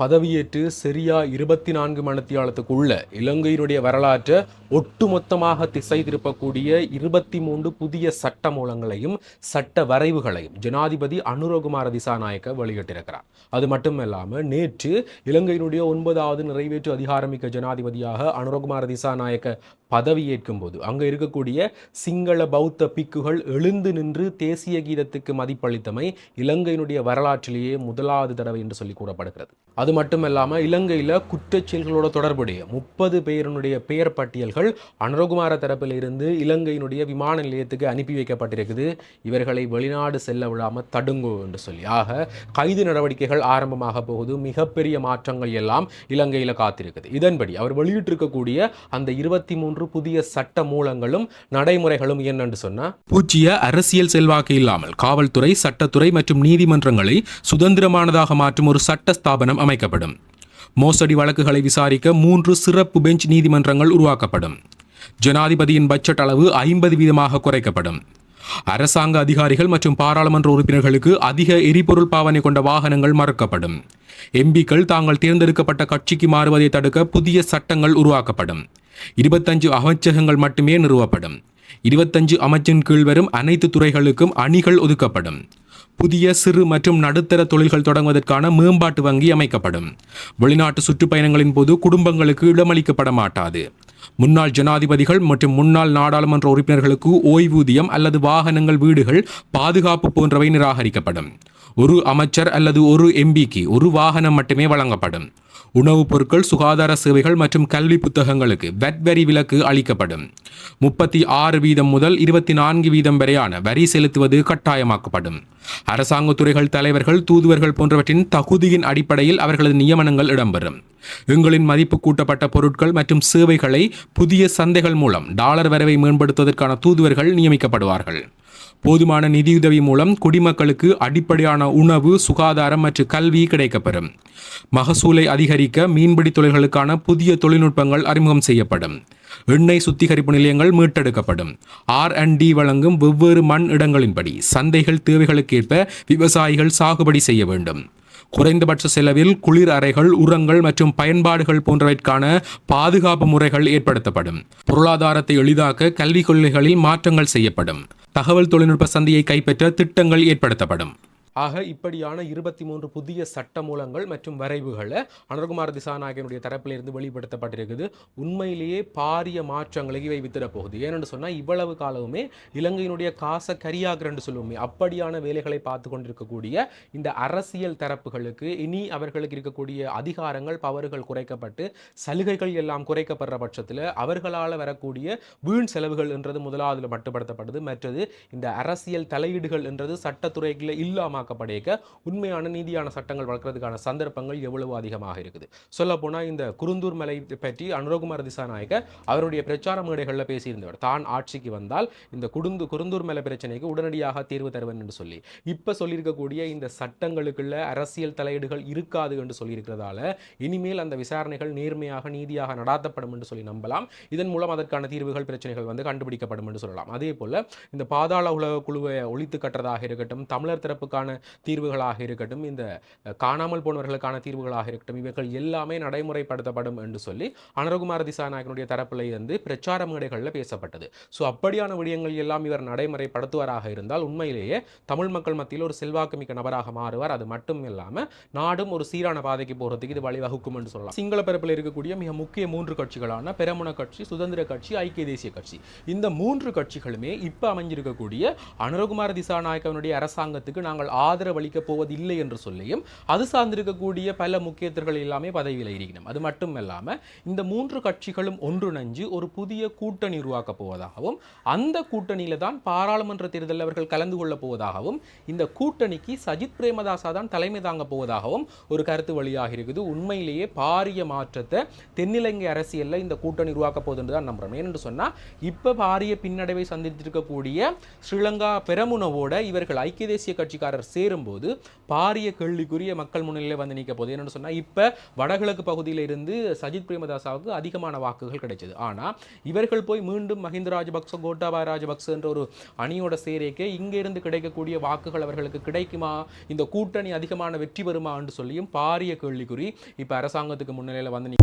பதவியேற்று சரியா 24 மணித்தியாலத்துக்குள்ள இலங்கையினுடைய வரலாற்றை ஒட்டுமொத்தமாக திசை திருப்பக்கூடிய 23 புதிய சட்ட மூலங்களையும் சட்ட வரைவுகளையும் ஜனாதிபதி அனுரகுமார திசாநாயக்க வெளியிட்டிருக்கிறார். அது மட்டுமல்லாமல் நேற்று இலங்கையினுடைய 9வது நிறைவேற்று அதிகாரமிக்க ஜனாதிபதியாக அனுரகுமார திசாநாயக்க பதவியேற்கும் போது அங்கே இருக்கக்கூடிய சிங்கள பௌத்த பிக்குகள் எழுந்து நின்று தேசிய கீதத்துக்கு மதிப்பளித்தமை இலங்கையினுடைய வரலாற்றிலேயே முதலாவது தடவை என்று சொல்லி கூறப்படுகிறது. அது மட்டுமல்லாமல் இலங்கையில் குற்றச்செயல்களோட தொடர்புடைய 30 பேருடைய பெயர் பட்டியல்கள் அனுரகுமார தரப்பில் இருந்து இலங்கையினுடைய விமான நிலையத்துக்கு அனுப்பி வைக்கப்பட்டிருக்குது. இவர்களை வெளிநாடு செல்ல விடாமல் தடுங்கோ என்று சொல்லி கைது நடவடிக்கைகள் ஆரம்பமாக போகுது. மிகப்பெரிய மாற்றங்கள் எல்லாம் இலங்கையில் காத்திருக்குது. இதன்படி அவர் வெளியிட்டிருக்கக்கூடிய அந்த 23 புதிய சட்ட மூலங்களும் நடைமுறைகளும் என்னென்று சொன்னா, பூஜ்ஜிய அரசியல் செல்வாக்கு இல்லாமல் காவல்துறை, சட்டத்துறை மற்றும் நீதிமன்றங்களை சுதந்திரமானதாக மாற்றும் ஒரு சட்ட ஸ்தாபனம் அமைக்கப்படும். மோசடி வழக்குகளை விசாரிக்க 3 சிறப்பு பெஞ்ச் நீதிமன்றங்கள் உருவாக்கப்படும். ஜனாதிபதியின் பட்ஜெட் அளவு 50% குறைக்கப்படும். அரசாங்க அதிகாரிகள் மற்றும் பாராளுமன்ற உறுப்பினர்களுக்கு அதிக எரிபொருள் பாவனை கொண்ட வாகனங்கள் மறுக்கப்படும். எம்பிக்கள் தாங்கள் தேர்ந்தெடுக்கப்பட்ட கட்சிக்கு மாறுவதை தடுக்க புதிய சட்டங்கள் உருவாக்கப்படும். 25 அமைச்சகங்கள் மட்டுமே நிறுவப்படும். 25 அமைச்சின் கீழ் வரும் அனைத்து துறைகளுக்கும் அணிகள் ஒதுக்கப்படும். புதிய சிறு மற்றும் நடுத்தர தொழில்கள் தொடங்குவதற்கான மேம்பாட்டு வங்கி அமைக்கப்படும். வெளிநாட்டு சுற்றுப்பயணங்களின் போது குடும்பங்களுக்கு இடமளிக்கப்பட மாட்டாது. முன்னாள் ஜனாதிபதிகள் மற்றும் முன்னாள் நாடாளுமன்ற உறுப்பினர்களுக்கு ஓய்வூதியம் அல்லது வாகனங்கள், வீடுகள், பாதுகாப்பு போன்றவை நிராகரிக்கப்படும். ஒரு அமைச்சர் அல்லது ஒரு எம்பிக்கு ஒரு வாகனம் மட்டுமே வழங்கப்படும். உணவுப் பொருட்கள், சுகாதார சேவைகள் மற்றும் கல்வி புத்தகங்களுக்கு வெட் வரி விலக்கு அளிக்கப்படும். 36% முதல் 24% வரையான வரி செலுத்துவது கட்டாயமாக்கப்படும். அரசாங்க துறைகள் தலைவர்கள், தூதுவர்கள் போன்றவற்றின் தகுதியின் அடிப்படையில் அவர்களது நியமனங்கள் இடம்பெறும். எங்களின் மதிப்பு கூட்டப்பட்ட பொருட்கள் மற்றும் சேவைகளை புதிய சந்தைகள் மூலம் டாலர் வரவை மேம்படுத்துவதற்கான தூதுவர்கள் நியமிக்கப்படுவார்கள். போதுமான நிதியுதவி மூலம் குடிமக்களுக்கு அடிப்படையான உணவு, சுகாதாரம் மற்றும் கல்வி கிடைக்கப்பெறும். மகசூலை அதிகரிக்க மீன்பிடி தொழில்களுக்கான புதிய தொழில்நுட்பங்கள் அறிமுகம் செய்யப்படும். எண்ணெய் சுத்திகரிப்பு நிலையங்கள் மீட்டெடுக்கப்படும். R&D வழங்கும் வெவ்வேறு மண் இடங்களின்படி சந்தைகள் தேவைகளுக்கேற்ப விவசாயிகள் சாகுபடி செய்ய வேண்டும். குறைந்தபட்ச செலவில் குளிர் அறைகள், உரங்கள் மற்றும் பயன்பாடுகள் போன்றவற்கான பாதுகாப்பு முறைகள் ஏற்படுத்தப்படும். பொருளாதாரத்தை எளிதாக்க கல்விக் கொள்கைகளில் மாற்றங்கள் செய்யப்படும். தகவல் தொழில்நுட்ப சந்தையை கைப்பற்ற திட்டங்கள் ஏற்படுத்தப்படும். இப்படியான 23 புதிய சட்ட மூலங்கள் மற்றும் வரைவுகளை அனுரகுமார திசாநாயகனுடைய தரப்பிலிருந்து வெளிப்படுத்தப்பட்டிருக்குது. உண்மையிலேயே பாரிய மாற்றங்களை இவை வித்திட போகுது. ஏனென்று சொன்னால் இவ்வளவு காலமுமே இலங்கையினுடைய காசை கரியாகிறன்னு சொல்லுவோமே, அப்படியான வேலைகளை பார்த்து கொண்டிருக்கக்கூடிய இந்த அரசியல் தரப்புகளுக்கு இனி அவர்களுக்கு இருக்கக்கூடிய அதிகாரங்கள், பவர்கள் குறைக்கப்பட்டு சலுகைகள் எல்லாம் குறைக்கப்படுற பட்சத்தில் அவர்களால் வரக்கூடிய வீண் செலவுகள் என்றது முதலாவதுல மட்டுப்படுத்தப்படுது. மற்றது இந்த அரசியல் தலையீடுகள் என்றது சட்டத்துறைகளில் இல்லாமல் உண்மையான நீதியான சட்டங்கள் வளர்க்கிறதுக்கான சந்தர்ப்பங்கள் எவ்வளவு அதிகமாக இருக்குது. சொல்ல போனா இந்த குருந்தூர் மலை பற்றி அனுரகுமார திசாநாயக்க அவருடைய பிரச்சார மேடைகளில் பேசியிருந்தவர், தான் ஆட்சிக்கு வந்தால் இந்த குருந்தூர் மலை பிரச்சனைக்கு உடனடியாக தீர்வு தருவேன் என்று சொல்லி, இப்ப சொல்லியிருக்கக்கூடிய இந்த சட்டங்களுக்குள்ள அரசியல் தலையீடுகள் இருக்காது என்று சொல்லியிருக்கிறதால இனிமேல் அந்த விசாரணைகள் நேர்மையாக, நீதியாக நடாத்தப்படும் என்று சொல்லி நம்பலாம். இதன் மூலம் அதற்கான தீர்வுகள், பிரச்சனைகள் கண்டுபிடிக்கப்படும் என்று சொல்லலாம். அதே போல இந்த பாதாள உலக குழுவை ஒழித்து கட்டுறதாக இருக்கட்டும், தமிழர் தரப்புக்கான தீர்வுகளாக இருக்கட்டும், இந்த காணாமல் போனவர்களுக்கான தீர்வுகளாக இருக்கட்டும், இவைகள் எல்லாமே நடைமுறைப்படுத்தப்படும் என்று சொல்லி அனுரகுமார திசாநாயகனுடைய தரப்பில் இருந்து பிரச்சார மேடைகளில் பேசப்பட்டது. ஸோ அப்படியான விடயங்கள் எல்லாம் இவர் நடைமுறைப்படுத்துவாராக இருந்தால் உண்மையிலேயே தமிழ் மக்கள் மத்தியில் ஒரு செல்வாக்குமிக்க நபராக மாறுவார். அது மட்டும் இல்லாமல் நாடும் ஒரு சீரான பாதைக்கு போகிறதுக்கு இது வழிவகுக்கும் என்று சொல்லலாம். சிங்கள பரப்பில் இருக்கக்கூடிய மிக முக்கிய 3 கட்சிகளான பெரமுன கட்சி, சுதந்திர கட்சி, ஐக்கிய தேசிய கட்சி, இந்த 3 கட்சிகளுமே இப்ப அமைஞ்சிருக்கக்கூடிய அனுரகுமார திசாநாயகனுடைய அரசாங்கத்துக்கு நாங்கள் ஆதரவளிக்க போவதில்லை என்று சொல்லியும் அது சார்ந்திருக்கக்கூடிய பல முக்கியத்தர்கள் எல்லாமே பதவியில் இருக்கணும். அது மட்டும் இல்லாமல் இந்த 3 கட்சிகளும் ஒன்றிணைஞ்சு ஒரு புதிய கூட்டணி உருவாக்க போவதாகவும், அந்த கூட்டணியில தான் பாராளுமன்ற தேர்தலில் அவர்கள் கலந்து கொள்ள போவதாகவும், இந்த கூட்டணிக்கு சஜித் பிரேமதாசா தான் தலைமை தாங்க போவதாகவும் ஒரு கருத்து வழியாக இருக்குது. உண்மையிலேயே பாரிய மாற்றத்தை தென்னிலங்கை அரசியலில் இந்த கூட்டணி உருவாக்க போகுது என்று தான் நம்புறோம். ஏனென்று சொன்னால் இப்ப பாரிய பின்னடைவை சந்தித்திருக்கக்கூடிய ஸ்ரீலங்கா பெரமுனவோட இவர்கள் ஐக்கிய தேசிய கட்சிக்காரர் சேரும்போது பாரிய கேள்விக்குரிய மக்கள் முன்னிலையில் வந்து நிற்க போகுது. என்னென்னு சொன்னால் இப்போ வடகிழக்கு பகுதியில் இருந்து சஜித் பிரேமதாசாவுக்கு அதிகமான வாக்குகள் கிடைச்சது. ஆனால் இவர்கள் போய் மீண்டும் மஹிந்த ராஜபக்ச கோட்டாபாய ராஜபக்ச என்ற ஒரு அணியோட சேரைக்கு இங்கே இருந்து கிடைக்கக்கூடிய வாக்குகள் அவர்களுக்கு கிடைக்குமா, இந்த கூட்டணி அதிகமான வெற்றி பெறுமா என்று சொல்லியும் பாரிய கேள்விக்குறி இப்போ அரசாங்கத்துக்கு முன்னிலையில் வந்து